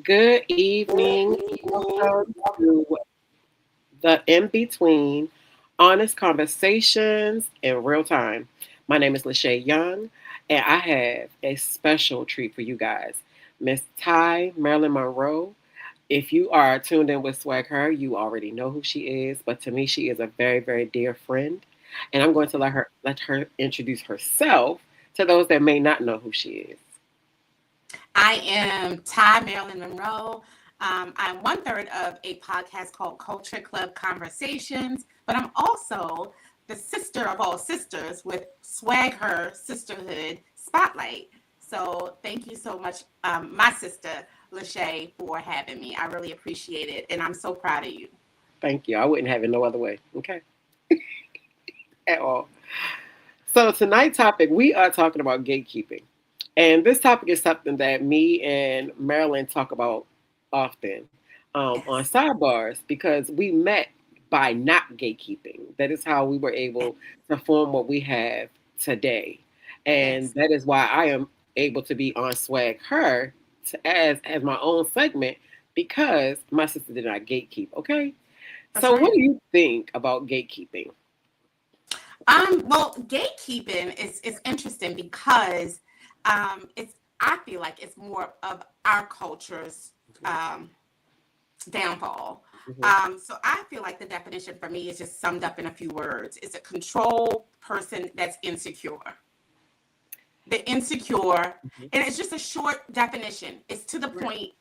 Good evening. Welcome to the In Between Honest Conversations in Real Time. My name is Lachey Young, and I have a special treat for you guys. Miss Ty Marilyn Monroe. If you are tuned in with Swag Her, you already know who she is, but to me, she is a very, very dear friend. And I'm going to let her introduce herself to those that may not know who she is. I am Ty Marilyn Monroe. I'm one third of a podcast called Culture Club Conversations, but I'm also the sister of all sisters with Swag Her Sisterhood Spotlight. So thank you so much, my sister Lachey, for having me. I really appreciate it, and I'm so proud of you. Thank you. I wouldn't have it no other way. Okay. At all. So tonight's topic, we are talking about gatekeeping. And this topic is something that me and Marilyn talk about often on Yes. sidebars because we met by not gatekeeping. That is how we were able to form what we have today. And Yes. that is why I am able to be on Swag Her as my own segment because my sister did not gatekeep. Okay. That's So what right. do you think about gatekeeping? Well, gatekeeping is interesting because it's I feel like it's more of our culture's um, downfall. Hmm. So I feel like the definition for me is just summed up in a few words. It's a control person that's insecure. The insecure, and it's just a short definition. It's to the point.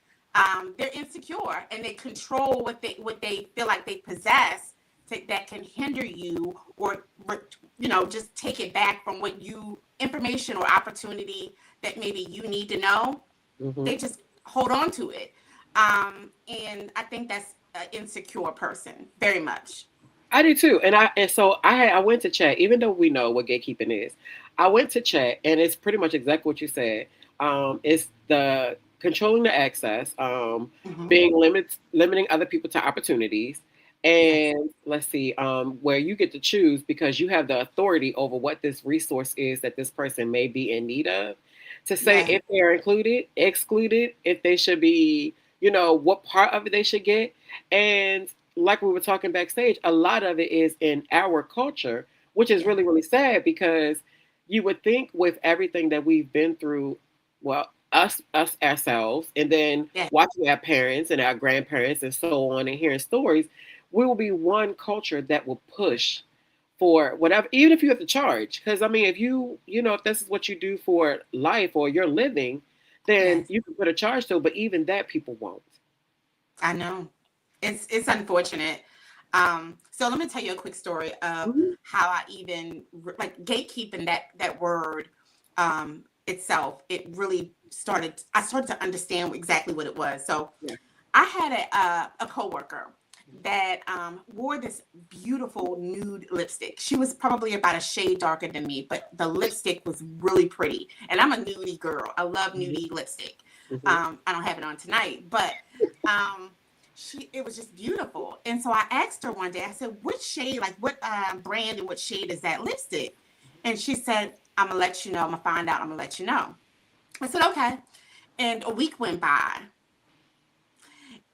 They're insecure and they control what they feel like they possess that can hinder you or just take it back from what you information or opportunity that maybe you need to know. Hmm. They just hold on to it, and I think that's an insecure person very much. I do too, and so I went to chat. Even though we know what gatekeeping is, I went to chat, and it's pretty much exactly what you said. It's the controlling the access, Hmm. being limiting other people to opportunities, Yes. and let's see, where you get to choose because you have the authority over what this resource is that this person may be in need of, to say Yeah. if they're included, excluded, if they should be, what part of it they should get, and like we were talking backstage, a lot of it is in our culture, which is Yeah. really, really sad because you would think with everything that we've been through, well, us ourselves, and then Yeah. watching our parents and our grandparents and so on and hearing stories, we will be one culture that will push for whatever, even if you have to charge. Because I mean, if if this is what you do for life or you're living, then Yes. you can put a charge to it. But even that, people won't. I know. It's unfortunate. So let me tell you a quick story of Hmm. how I even like gatekeeping that word itself. It really started. I started to understand exactly what it was. So Yeah. I had a coworker that wore this beautiful nude lipstick. She was probably about a shade darker than me, but the lipstick was really pretty. And I'm a nudie girl. I love Hmm. nudie lipstick. Hmm. I don't have it on tonight, but um, it was just beautiful. And so I asked her one day. I said, "What shade? Like what brand and what shade is that lipstick?" And she said, "I'm gonna let you know. I'm gonna find out. I'm gonna let you know." I said, "Okay." And a week went by.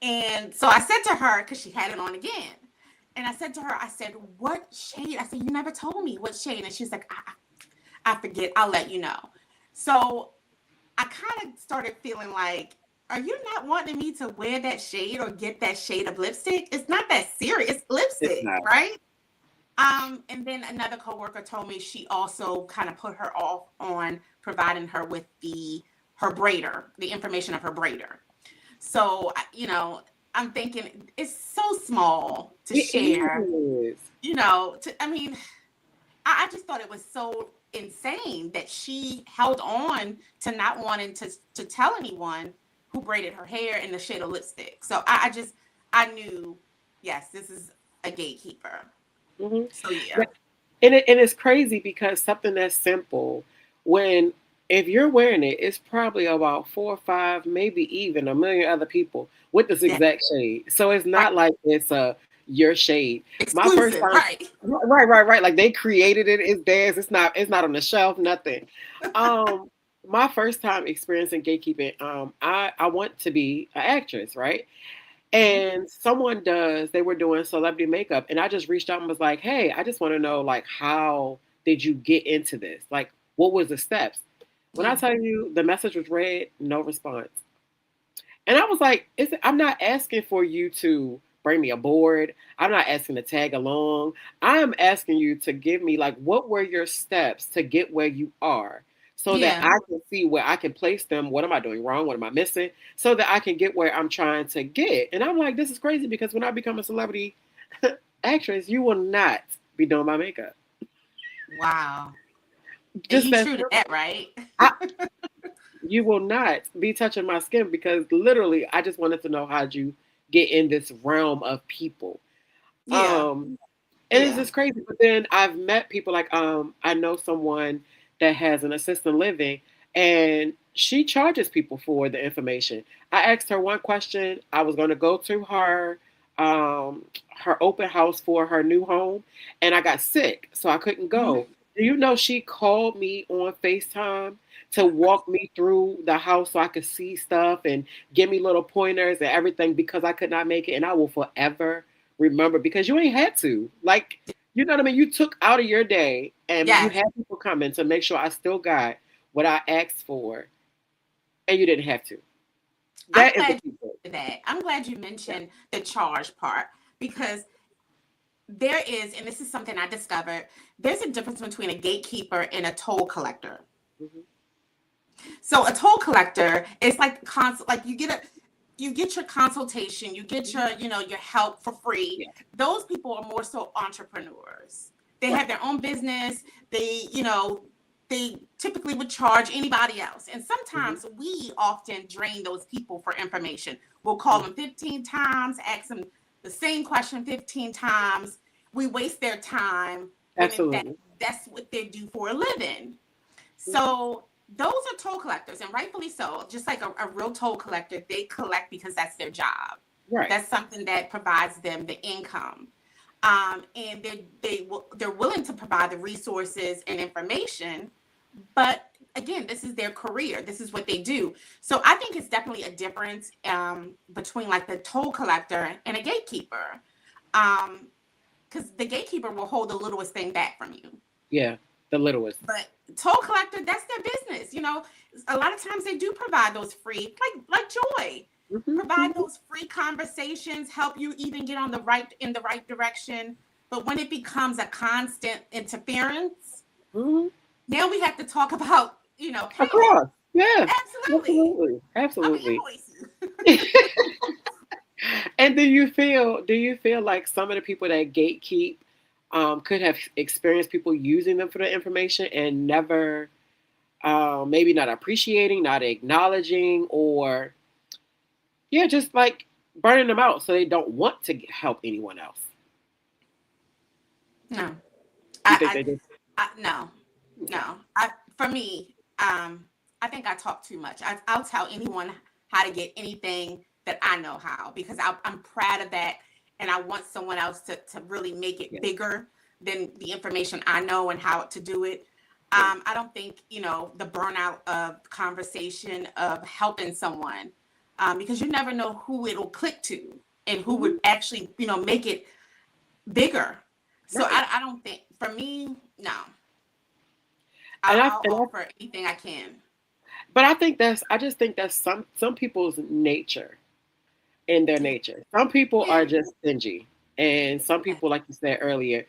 And so I said to her, because she had it on again, and I said to her, I said, "What shade?" I said, "You never told me what shade." And she's like, I forget. I'll let you know. So I kind of started feeling like, are you not wanting me to wear that shade or get that shade of lipstick? It's not that serious. It's It's lipstick, not. right? And then another coworker told me she also kind of put her off on providing her with her braider, the information of her braider. So, I'm thinking it's so small to It share, is. I mean, I just thought it was so insane that she held on to not wanting to tell anyone who braided her hair in the shade of lipstick. So I knew, yes, this is a gatekeeper. Hmm. So yeah. And it's crazy because something that's simple, when if you're wearing it, it's probably about four or five, maybe even a million other people with this Yeah. exact shade. So it's Right. not like it's your shade. My first Exclusive, time, right. right, right, right. Like they created it, it's theirs. It's not on the shelf, nothing. Um, my first time experiencing gatekeeping, I want to be an actress, right? Mhm. And someone they were doing celebrity makeup, and I just reached out and was like, hey, I just want to know, like, how did you get into this? Like, what was the steps? When I Yeah. tell you the message was read, no response. And I was like, I'm not asking for you to bring me aboard. I'm not asking to tag along. I am asking you to give me, like, what were your steps to get where you are so that Yeah. I can see where I can place them. What am I doing wrong? What am I missing? So that I can get where I'm trying to get. And I'm like, this is crazy because when I become a celebrity actress, you will not be doing my makeup. Wow. And Just you that true to simple. that, right? I, you will not be touching my skin because literally I just wanted to know how'd you get in this realm of people. Yeah. Um, and it's Yeah. just crazy. But then I've met people like I know someone that has an assisted living and she charges people for the information. I asked her one question. I was gonna go to um her open house for her new home and I got sick, so I couldn't Mhm. go. Do you know she called me on FaceTime to walk me through the house so I could see stuff and give me little pointers and everything because I could not make it, and I will forever remember because you ain't had to. Like, you know what I mean? You took out of your day and you Yes. had people coming to make sure I still got what I asked for, and you didn't have to. I'm That is the glad people. you did that. I'm glad you Yeah. mentioned the charge part because there is, and this is something I discovered, there's a difference between a gatekeeper and a toll collector. Hmm. So a toll collector is like like you get your consultation, you get Hmm. your help for free. Yeah. Those people are more so entrepreneurs. They have Right. their own business. They typically would charge anybody else. And Hmm. sometimes we often drain those people for information. We'll call them 15 times, ask them the same question 15 times. We waste their time when in fact Absolutely. that's what they do for a living. Hmm. So those are toll collectors, and rightfully so. Just like a real toll collector, they collect because that's their job. Right. That's something that provides them the income, and they're willing to provide the resources and information. But again, this is their career. This is what they do. So I think it's definitely a difference between like the toll collector and a gatekeeper, because the gatekeeper will hold the littlest thing back from you. Yeah. The littlest. But toll collector, that's their business. A lot of times they do provide those free, like Joy, Hmm. provide Hmm. those free conversations, help you even get on the right direction. But when it becomes a constant interference, Hmm. now we have to talk about payment. Across. Yeah. Absolutely, Absolutely. I'm gonna Absolutely. invoice you. And do you feel like some of the people that gatekeep could have experienced people using them for the information and never, maybe not appreciating, not acknowledging, or yeah, just like burning them out so they don't want to help anyone else? No, You think I, they just no, okay? no. For me, I think I talk too much. I'll tell anyone how to get anything that I know how because I'm proud of that, and I want someone else to really make it Yeah, bigger than the information I know and how to do it. yeah. I don't think the burnout of conversation of helping someone, because you never know who it'll click to and who Hmm. would actually make it bigger. So Right. I don't think for me, no. And I'll offer anything I can. but I think I just think that's some people's nature in their Yeah. nature. Some people Yeah. are just stingy, and some Yes. people, like you said earlier,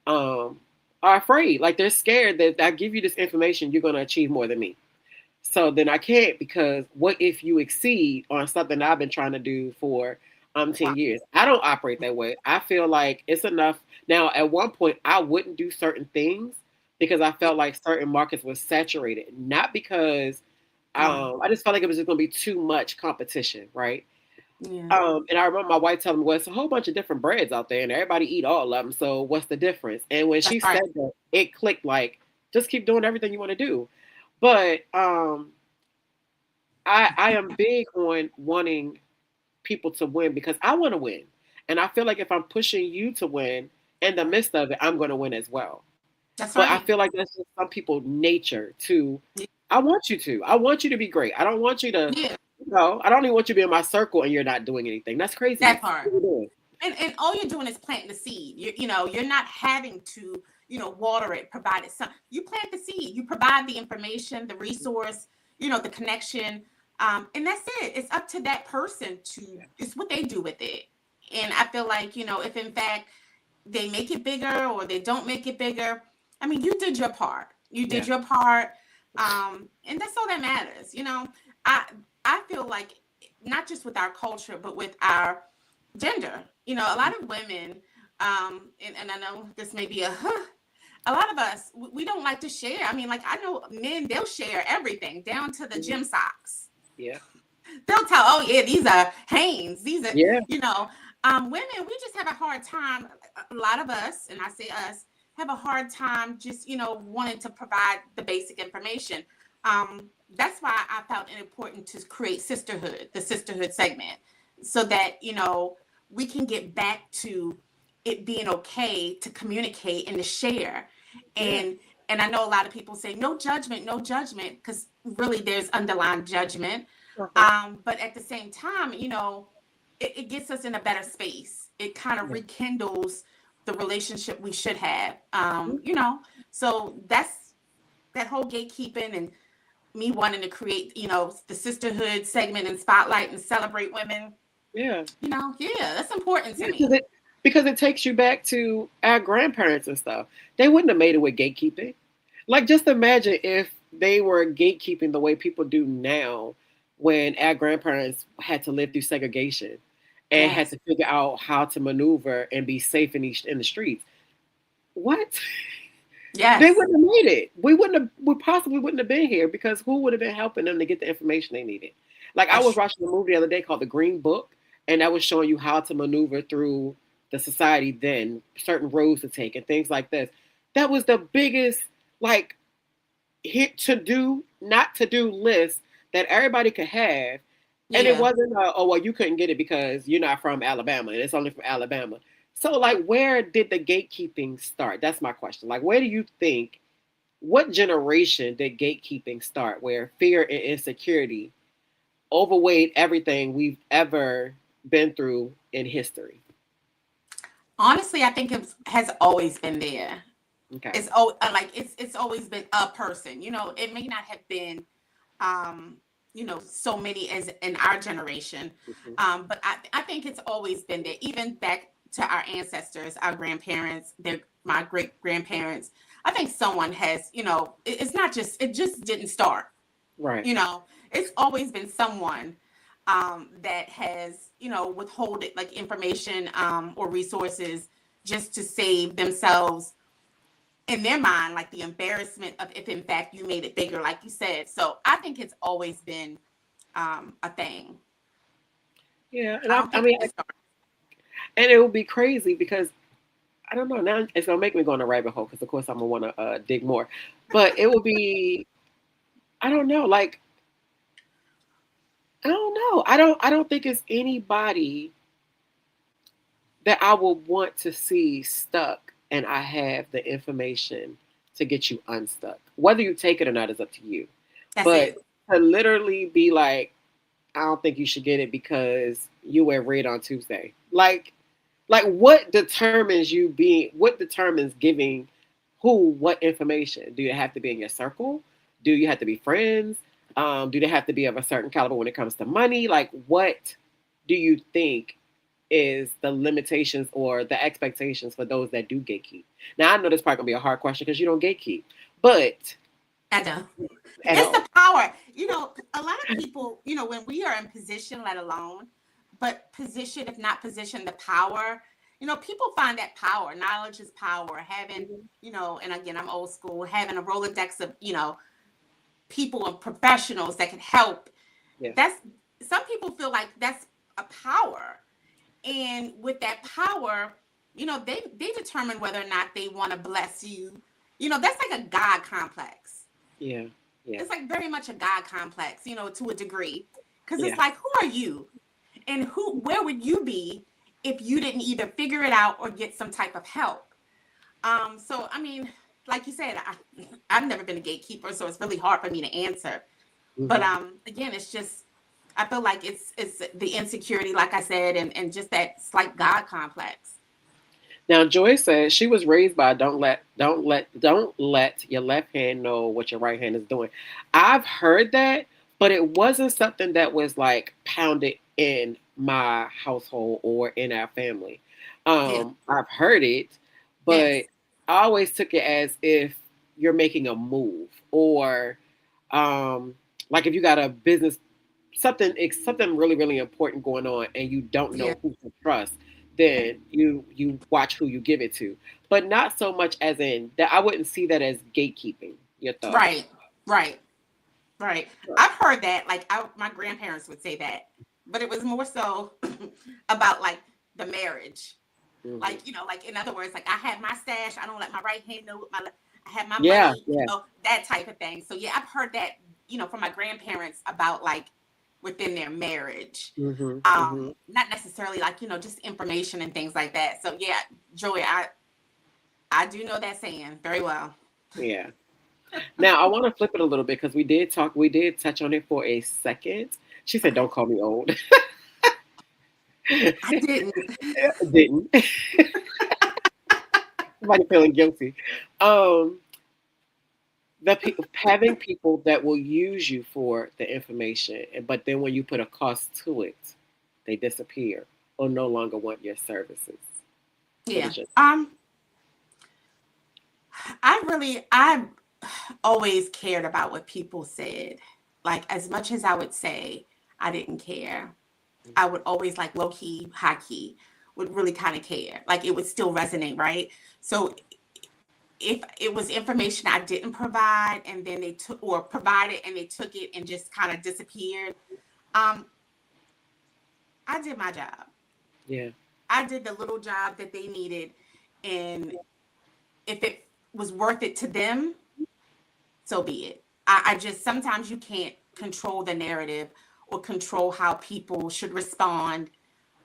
um, are afraid. Like they're scared that I give you this information, you're going to achieve more than me. So then I can't because what if you exceed on something I've been trying to do for Wow. 10 years? I don't operate that way. I feel like it's enough. Now, at one point, I wouldn't do certain things because I Yeah. felt like certain markets were saturated, not because Yeah. I just felt like it was just going to be too much competition, right? Yeah. And I remember my wife telling me, "Well, it's a whole bunch of different breads out there, and everybody eat all of them. So what's the difference?" And when That's she right. said that, it clicked. Like, just keep doing everything you want to do. But I am big on wanting people to win because I want to win, and I feel like if I'm pushing you to win in the midst of it, I'm going to win as well. That's But I right. feel like that's just some people's nature to. I want you to. I want you to be great. I don't want you to. Yeah, I don't even want you to be in my circle and you're not doing anything. That's that craziness. part. What are you doing? And all you're doing is planting the seed. You're not having to, water it, provide it. Some you plant the seed, you provide the information, the resource, the connection, and that's it. It's up to that person to. It's what they do with it. And I feel like if in fact they make it bigger or they don't make it bigger, I mean, you did your part. You did Yeah. your part, and that's all that matters. I I feel like not just with our culture, but with our gender. A lot of women, and I know this may be a lot of us, we don't like to share. I mean, like I know men, they'll share everything down to the Mhm. gym socks. Yeah. They'll tell, oh yeah, these are Hanes. These are, Yeah. women, we just have a hard time. A lot of us, and I say us, have a hard time just, wanting to provide the basic information. That's why I felt it important to create sisterhood, the sisterhood segment, so that, we can get back to it being okay to communicate and to share. Yeah. And I know a lot of people say no judgment, no judgment, because really there's underlying judgment. Uh-huh. But at the same time, it gets us in a better space. It kind of Yeah. rekindles the relationship we should have. Mhm. So that's that whole gatekeeping and me wanting to create, the sisterhood segment and spotlight and celebrate women. Yeah. Yeah, that's important to Yeah. me. Because it takes you back to our grandparents and stuff. They wouldn't have made it with gatekeeping. Like, just imagine if they were gatekeeping the way people do now when our grandparents had to live through segregation and had Yes. to figure out how to maneuver and be safe in the streets. What? They Yes. wouldn't have made it. We possibly wouldn't have been here because who would have been helping them to get the information they needed? Like, I was That's watching a movie the other day called The Green Book, and that was showing you how to maneuver through the society then, certain roads to take and things like this. That was the biggest, like, hit to do, not to do list that everybody could have. And it yeah. wasn't, oh, well, you couldn't get it because you're not from Alabama and it's only from Alabama. So, like, where did the gatekeeping start? That's my question. Like, where do you think, what generation did gatekeeping start where fear and insecurity overweighed everything we've ever been through in history? Honestly, I think it has always been there. Okay. It's always been a person. It may not have been um, so many as in our generation. Mhm. But I think it's always been there, even back to our ancestors, our grandparents, my great grandparents. I think someone has, it's not just, it just didn't start, Right. you know, it's always been someone that has, withholded like information or resources just to save themselves in their mind, like the embarrassment of if in fact you made it bigger, like you said. So I think it's always been a thing. Yeah. And I don't I think mean, it just started. and it would be crazy because I don't know. Now it's gonna make me go in a rabbit hole because, of course, I'm gonna want to dig more. But it would be, I don't know. Like, I don't know. I don't think it's anybody that I would want to see stuck, and I have the information to get you unstuck. Whether you take it or not is up to you. That's But it. to literally be like, I don't think you should get it because you wear red on Tuesday. Like what determines you being? What determines giving who what information? Do you have to be in your circle? Do you have to be friends? Do they have to be of a certain caliber when it comes to money? Like, what do you think is the limitations or the expectations for those that do gatekeep? Now, I know this part gonna be a hard question because you don't gatekeep, but I know. at It's all. the power. A lot of people, when we are in position, let alone, but position, if not position, the power, people find that power. Knowledge is power. Having, Mhm. and again, I'm old school, having a Rolodex of, people and professionals that can help. Yeah, That's some people feel like that's a power. And with that power, they determine whether or not they want to bless you. That's like a God complex. yeah, yeah, It's like very much a God complex, to a degree. Because it's yeah, like, who are you? And where would you be if you didn't either figure it out or get some type of help? So I mean, like you said, I've never been a gatekeeper, so it's really hard for me to answer. But Hmm. again, it's just I feel like it's the insecurity, like I said, and just that slight God complex. Now, Joy says she was raised by don't let your left hand know what your right hand is doing. I've heard that, but it wasn't something that was like pounded in my household or in our family. Yeah. I've heard it, but Yes. I always took it as if you're making a move or um, like if you got a business something really really important going on and you don't Yeah. know who to trust, then you watch who you give it to, but not so much as in that. I wouldn't see that as gatekeeping. Your thoughts? Right. Right. Right. I've heard that. Like my grandparents would say that, but it was more so about like the marriage. Hmm. Like like in other words, like I have my stash. I don't let my right hand know what I have my Yeah, money. yeah. That type of thing. So yeah, I've heard that. From my grandparents about like within their marriage. Hmm. Hmm. Not necessarily like just information and things like that. So yeah, Joey, I do know that saying very well. Yeah. Now I want to flip it a little bit because we did touch on it for a second. She said, Okay. "Don't call me old." I didn't. Didn't. Somebody feeling guilty. Um, having people that will use you for the information, but then when you put a cost to it, they disappear or no longer want your services. What Yeah. is your I always cared about what people said. Like as much as I would say I didn't care, I would always like low key, high key, would really kind of care. Like it would still resonate, right? So if it was information I didn't provide and then they took or provided and they took it and just kind of disappeared, um, I did my job. yeah? I did the little job that they needed. And if it was worth it to them, so be it. I just sometimes you can't control the narrative or control how people should respond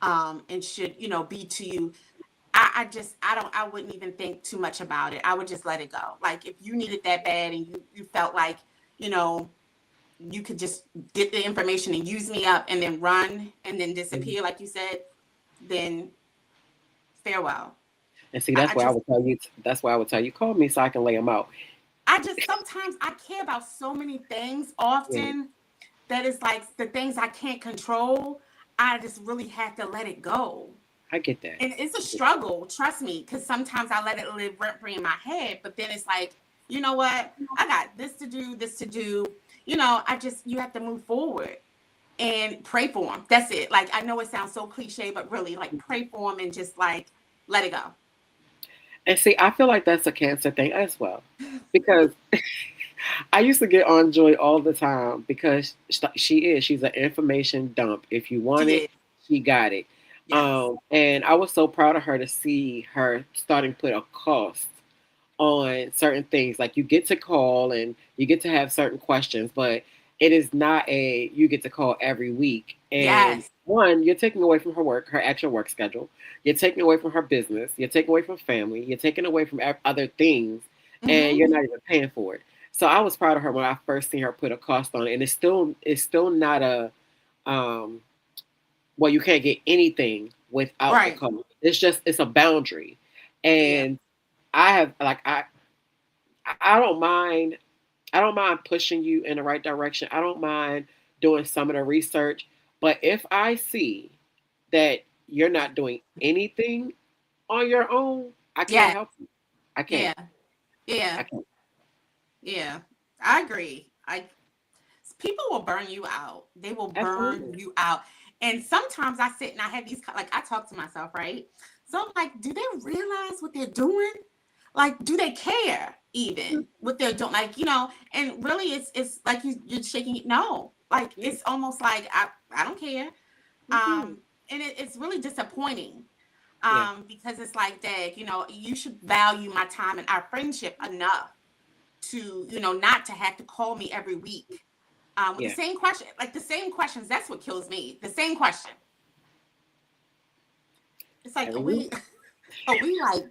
and should, be to you. I wouldn't even think too much about it. I would just let it go. Like if you needed that bad and you felt like, you know, you could just get the information and use me up and then run and then Mhm. disappear, like you said, then farewell. And see, I, I that's why I just would tell you. That's why I would tell you, call me so I can lay them out. I just sometimes I care about so many things Yeah, often that it's like the things I can't control, I just really have to let it go. I get that. And it's a I get that. struggle, trust me, because sometimes I let it live rent free in my head, but then it's like, you know what? I got this to do, this to do. You have to move forward and pray for them. That's it. Like, I know it sounds so cliche, but really, like, pray for them and just like let it go. And see, I feel like that's a cancer thing as well, because I used to get on Joy all the time because she's an information dump. If you want She it, is. she got it. Yes. And I was so proud of her to see her starting to put a cost on certain things. Like you get to call and you get to have certain questions, but it is not a you get to call every week. And Yes. one, you're taking away from her work, her actual work schedule. You're taking away from her business. You're taking away from family. You're taking away from other things, and you're Mm-hmm. not even paying for it. So I was proud of her when I first seen her put a cost on it, and it's still not a um, well, you can't get anything without the Right. cost. It's a boundary, Yeah. and I have like I don't mind. I don't mind pushing you in the right direction. I don't mind doing some of the research. But if I see that you're not doing anything on your own, I can't Yeah. help you. I can't. Yeah. Yeah. I can't. Yeah. I agree. People will burn you out. They will burn Absolutely. you out. And sometimes I sit and I have these like I talk to myself, right? So I'm like, do they realize what they're doing? Like, do they care even what they're doing? Like, and really it's like you're shaking it. No. Like Yeah. it's almost like I don't care. Mhm. And it's really disappointing. Yeah. Because it's like, Dad, you should value my time and our friendship enough to, not to have to call me every week with the Yeah. same question, like the same questions. That's what kills me. The same question. It's like, Every week. are we like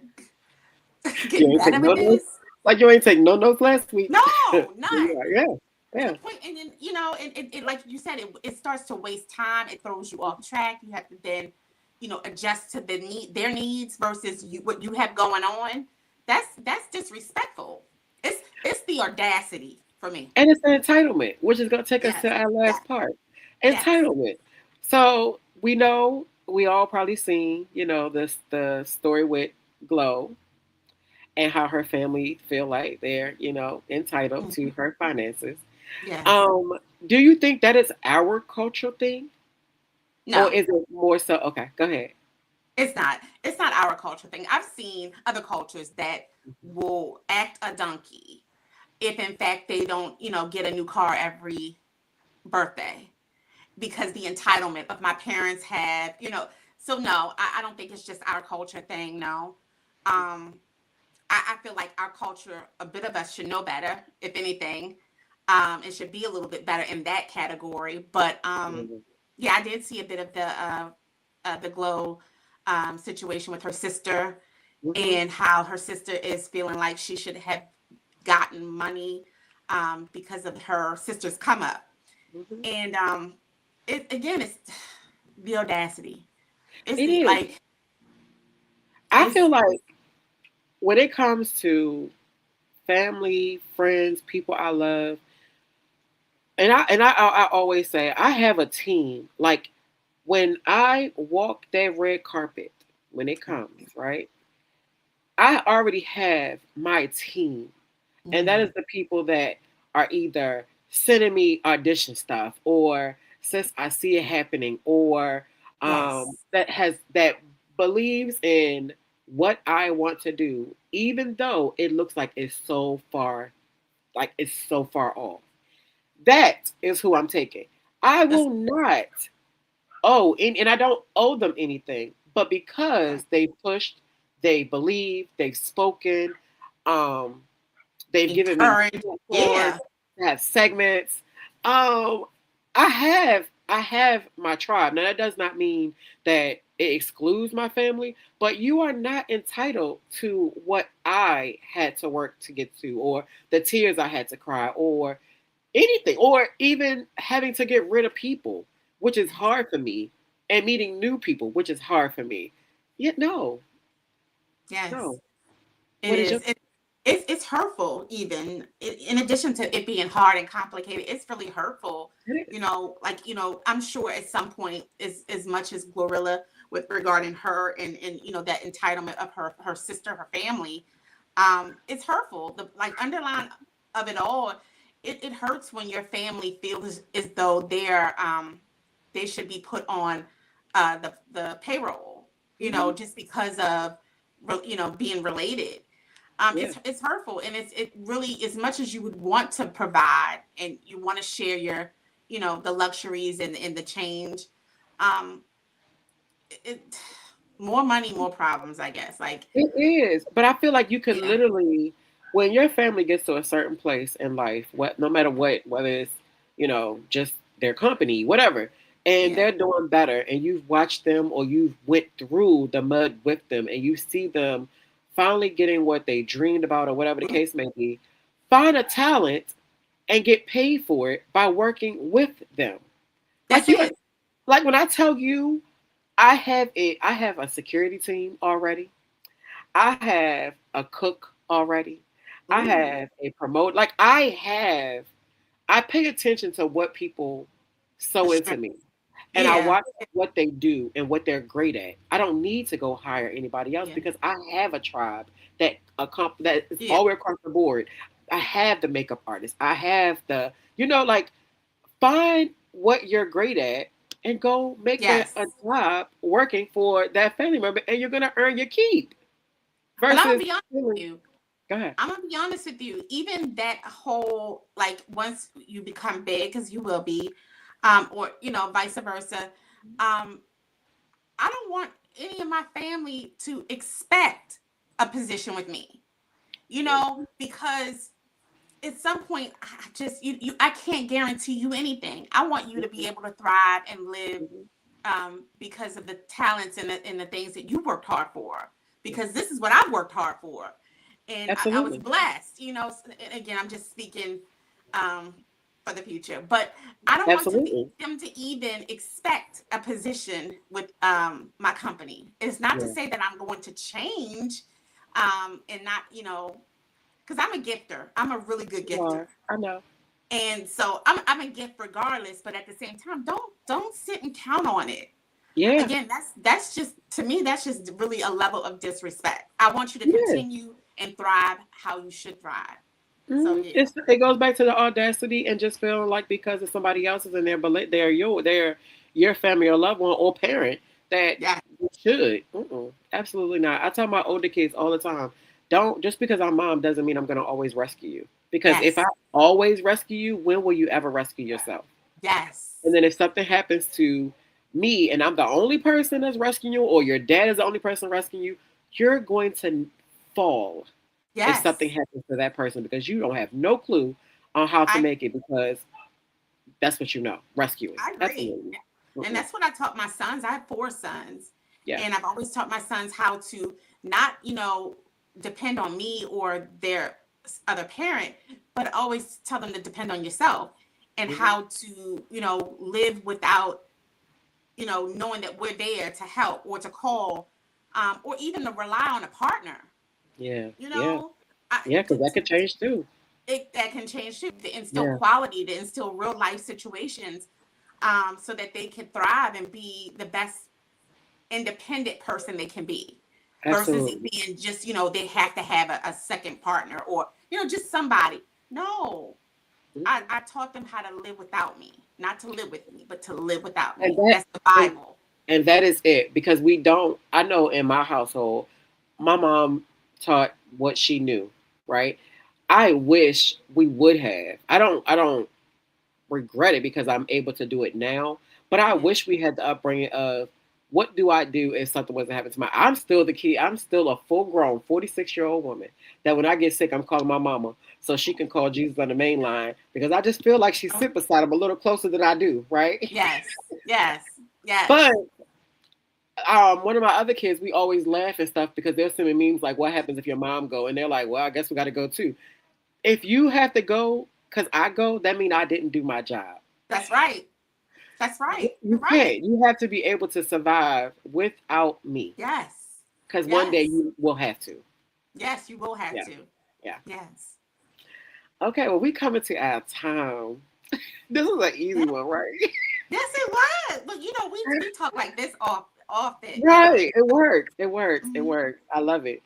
You getting ain't take better with no notes. this? Like you ain't take no notes last week. No, none. Yeah, yeah, To the yeah. point, and then it like you said, it starts to waste time. It throws you off track. You have to then, adjust to their needs versus what you have going on. That's disrespectful. It's the audacity for me. And it's an entitlement, which is going to take us Yes, to our yes, last part. yes. Entitlement. So we know we all probably seen, this the story with Glow and how her family feel like they're, entitled to Mhm. her finances. Yes. Um, do you think that is our cultural thing, or No, is it more so? Okay, go ahead. it's not. It's not our culture thing. I've seen other cultures that will act a donkey if in fact they don't, get a new car every birthday because the entitlement of my parents have, so no, I don't think it's just our culture thing. No. Um, I feel like our culture, a bit of us should know better, if anything. It should be a little bit better in that category. But Mhm. yeah, I did see a bit of the Glow situation with her sister Mhm. and how her sister is feeling like she should have gotten money because of her sister's come up. Mhm. And it again, it's the audacity. It's It the is. like I feel it's like when it comes to family, friends, people I love, and I always say I have a team. Like when I walk that red carpet, when it comes, right? I already have my team, and that mm, is the people that are either sending me audition stuff, or since I see it happening, or yes, that believes in what I want to do, even though it looks like it's so far off. That is who I'm taking. I that's will not and I don't owe them anything, but right. because they pushed, they believe, they've spoken, um, they've given me Encourage. platforms, Yeah. have segments. Um, I have my tribe. Now that does not mean that it excludes my family, but you are not entitled to what I had to work to get to, or the tears I had to cry, or anything, or even having to get rid of people, which is Yes. hard for me, and meeting new people, which is hard for me. Yet, no, Yes. no. It What is your? is. It's hurtful even. In addition to it being hard and complicated, it's really hurtful. It is. I'm sure at some point, as much as Glorilla with regarding her and that entitlement of her sister, her family, it's hurtful. The like underline of it all, it hurts when your family feels as though they should be put on the payroll, Hmm. just because of being related. Yeah. It's hurtful, and it really, as much as you would want to provide and you want to share your the luxuries and the change, um it more money, more problems, I guess. Like, It is, but I feel like you could yeah, literally, when your family gets to a certain place in life, no matter what, whether it's just their company, whatever, and yeah, they're doing better, and you've watched them or you've went through the mud with them, and you see them finally getting what they dreamed about or whatever the case may be, find a talent and get paid for it by working with them. Like that's you, it. like when I tell you, I have a security team already. I have a cook already. I Ooh, have a promote. Like I pay attention to what people the sow into strength. me, and I Yeah, watch what they do and what they're great at. I don't need to go hire anybody else yeah, because I have a tribe that is yeah, all the way across the board. I have the makeup artist. I have like find what you're great at and go make that a yes. job working for that family member, and you're gonna earn your keep But I'm gonna versus be honest with feeling. you. Go ahead. I'm gonna be honest with you. Even that whole, like, once you become big, because you will be, or vice versa. Um, I don't want any of my family to expect a position with me, Yeah. because at some point I just I can't guarantee you anything. I want you to be Mhm. able to thrive and live, Mhm. because of the talents and the things that you worked hard for. Yeah. Because this is what I've worked hard for. and I was Absolutely. blessed. Again, I'm just speaking um, for the future, but I don't want Absolutely. them to even expect a position with my company. It's not to Yeah. say that I'm going to change and not, because I'm a gifter. I'm a really good You gifter. are. I know. And so I'm a gift regardless, but at the same time, don't sit and count on it. Yeah. Again, that's just, to me, that's just really a level of disrespect. I want you to Yeah. continue and thrive how you should thrive. So yeah. It goes back to the audacity and just feeling like because of somebody else's in there, but they're your family or loved one or parent that Yeah. you should. Absolutely not. I tell my older kids all the time, don't just because I'm mom doesn't mean I'm gonna always rescue you. Because if I Yes. always rescue you, when will you ever rescue yourself? And Yes. then if something happens to me and I'm the only person that's rescuing you, or your dad is the only person rescuing you, you're going to fall if something Yes. happens to that person because you don't have no clue on how to I make it because that's what you know, rescuing. I agree. Absolutely. And Mm-mm. that's what I taught my sons. I have 4 sons. Yeah, And I've always taught my sons how to not, depend on me or their other parent, but always tell them to depend on yourself and hmm how to, live without, knowing that we're there to help or to call, or even to rely on a partner. yeah, You yeah, know, I, yeah. Because that could change too. that can change too. To instill Yeah, quality, to instill real life situations, so that they can thrive and be the best independent person they can be, versus it absolutely. being just, they have to have a second partner or, just somebody. No, Mhm. I taught them how to live without me, not to live with me, but to live without And me. that That's the and, Bible. and that is it because we don't. I know in my household, my mom taught what she knew. Right. I wish we would have. I don't regret it because I'm able to do it now. But I Yeah. wish we had the upbringing of what do I do if something was to happen to my. I'm still the kid. I'm still a full grown 46-year-old woman that when I get sick, I'm calling my mama so she can call Jesus on the main line because I just feel like she Oh, sit beside him a little closer than I do, right? yes, yes, yes. But one of my other kids, we always laugh and stuff because they're sending memes like, "What happens if your mom go?" And they're like, "Well, I guess we got to go too." If you have to go because I go, that means I didn't do my job. That's right. That's right. You You're right. can't. You have to be able to survive without me. Yes. Because one day Yes. you will have to. Yes, you will have Yeah. to. Yeah. Yes. Okay. Well, we coming to our time. This is an easy Yes, one, right? yes, it was. But we talk like this often. Right. It works. It works. It Mhm. works. I love it.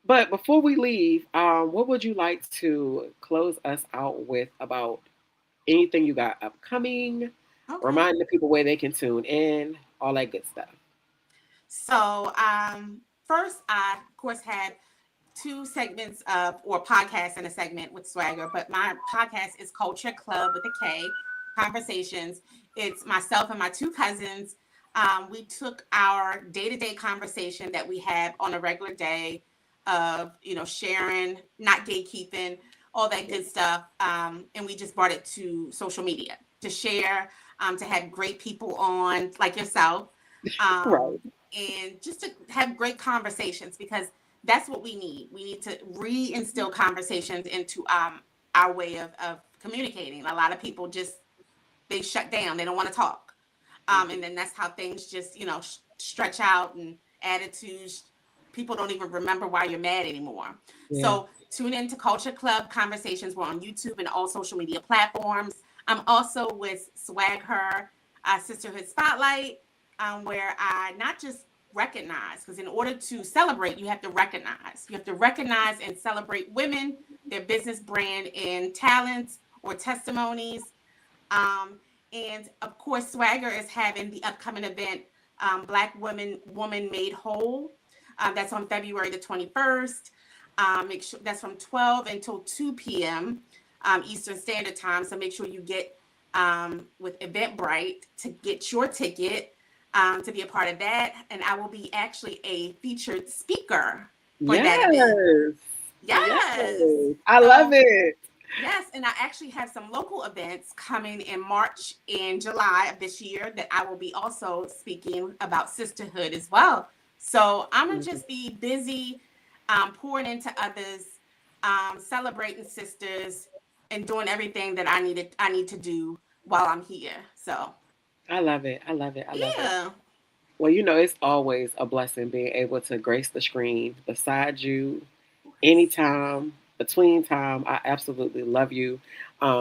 But before we leave, what would you like to close us out with about anything you got upcoming? Okay. Remind the people where they can tune in, all that good stuff. So, first, I of course had two segments of or podcasts and a segment with Swagger, but my podcast is Culture Club with a K, Conversations. It's myself and my two cousins. We took our day-to-day conversation that we have on a regular day of, sharing, not gatekeeping, all that good stuff, and we just brought it to social media to share, to have great people on like yourself, Right. um, and just to have great conversations, because that's what we need. We need to reinstill conversations into our way of communicating. A lot of people just, they shut down. They don't want to talk. And then that's how things just, stretch out, and attitudes. People don't even remember why you're mad anymore. Yeah. So tune into Culture Club Conversations. We're on YouTube and all social media platforms. I'm also with Swag Her, Sisterhood Spotlight, where I not just recognize, because in order to celebrate, you have to recognize. You have to recognize and celebrate women, their business brand, and talents or testimonies. Um, and of course, Swagger is having the upcoming event, Black Woman Made Whole. That's on February the 21st. Make sure that's from 12 until 2 p.m. Eastern Standard Time. So make sure you get with Eventbrite to get your ticket, to be a part of that. And I will be actually a featured speaker for that event. Yes. Yes. Yes. I love So it. yes, and I actually have some local events coming in March and July of this year that I will be also speaking about sisterhood as well. So I'm gonna just be busy, pouring into others, celebrating sisters, and doing everything that I need to do while I'm here. So I love it. I love it. I love it. yeah. Well, it's always a blessing being able to grace the screen beside you anytime, between time. I absolutely love you.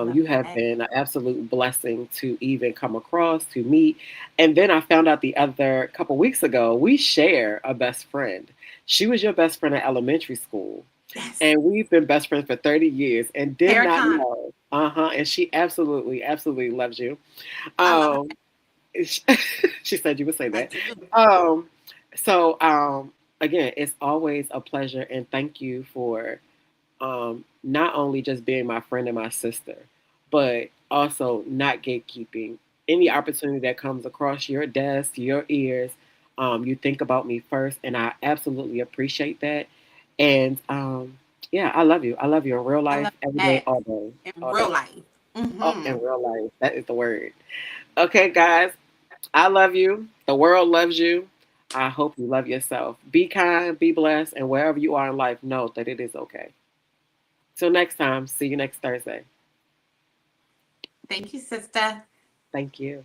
Love You have that. been an absolute blessing to even come across, to meet. And then I found out the other couple weeks ago, we share a best friend. She was your best friend at elementary school. Yes. And we've been best friends for 30 years and did not Paracon. know. Uh-huh. And she absolutely, absolutely loves you. I love Um, she said you would say it. I that. do. Um, so again, it's always a pleasure and thank you for not only just being my friend and my sister, but also not gatekeeping any opportunity that comes across your desk, your ears. You think about me first, and I absolutely appreciate that. And yeah, I love you. I love you in real I love life, every day, that all day, in all real day. life. Oh, Mm-hmm. in real life, that is the word. Okay, guys, I love you. The world loves you. I hope you love yourself. Be kind, be blessed, and wherever you are in life, know that it is okay. Till next time, see you next Thursday. Thank you, sister. Thank you.